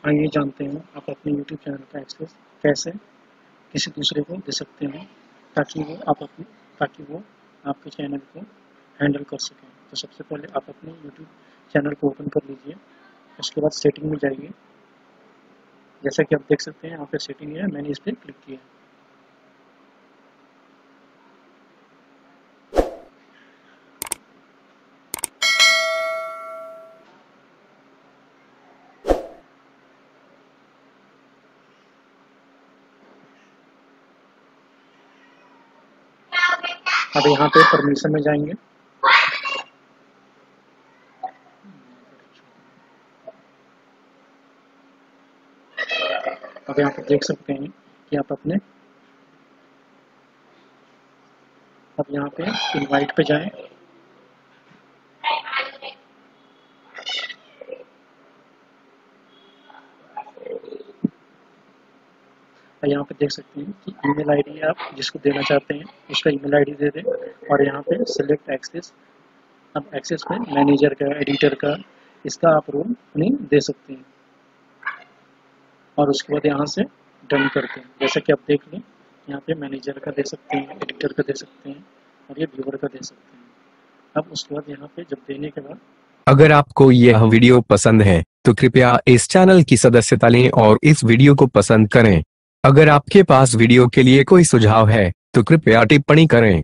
आइए जानते हैं आप अपने यूट्यूब चैनल का एक्सेस कैसे किसी दूसरे को दे सकते हैं ताकि वो आपके चैनल को हैंडल कर सकें। तो सबसे पहले आप अपने यूट्यूब चैनल को ओपन कर लीजिए। उसके बाद सेटिंग में जाइए। जैसा कि आप देख सकते हैं यहाँ पे सेटिंग है, मैंने इस पर क्लिक किया। अब यहाँ पे परमिशन में जाएंगे। अब यहाँ पे देख सकते हैं कि आप अपने अब यहाँ पे इनवाइट पे जाएं। और यहाँ पे देख सकते हैं कि ईमेल आईडी आप जिसको देना चाहते हैं उसका ईमेल आईडी दे दें और यहाँ पे सिलेक्ट एक्सेस। अब एक्सेस में मैनेजर का, एडिटर का, इसका आप रोल उन्हें दे सकते हैं और उसके बाद यहाँ से डन करते हैं। जैसा कि आप देख लें यहाँ पे मैनेजर का दे सकते हैं, एडिटर का दे सकते हैं और ये व्यूअर का दे सकते हैं। अब उसके बाद यहाँ पे जब देने के बाद अगर आपको यह वीडियो पसंद है तो कृपया इस चैनल की सदस्यता लें और इस वीडियो को पसंद करें। अगर आपके पास वीडियो के लिए कोई सुझाव है तो कृपया टिप्पणी करें।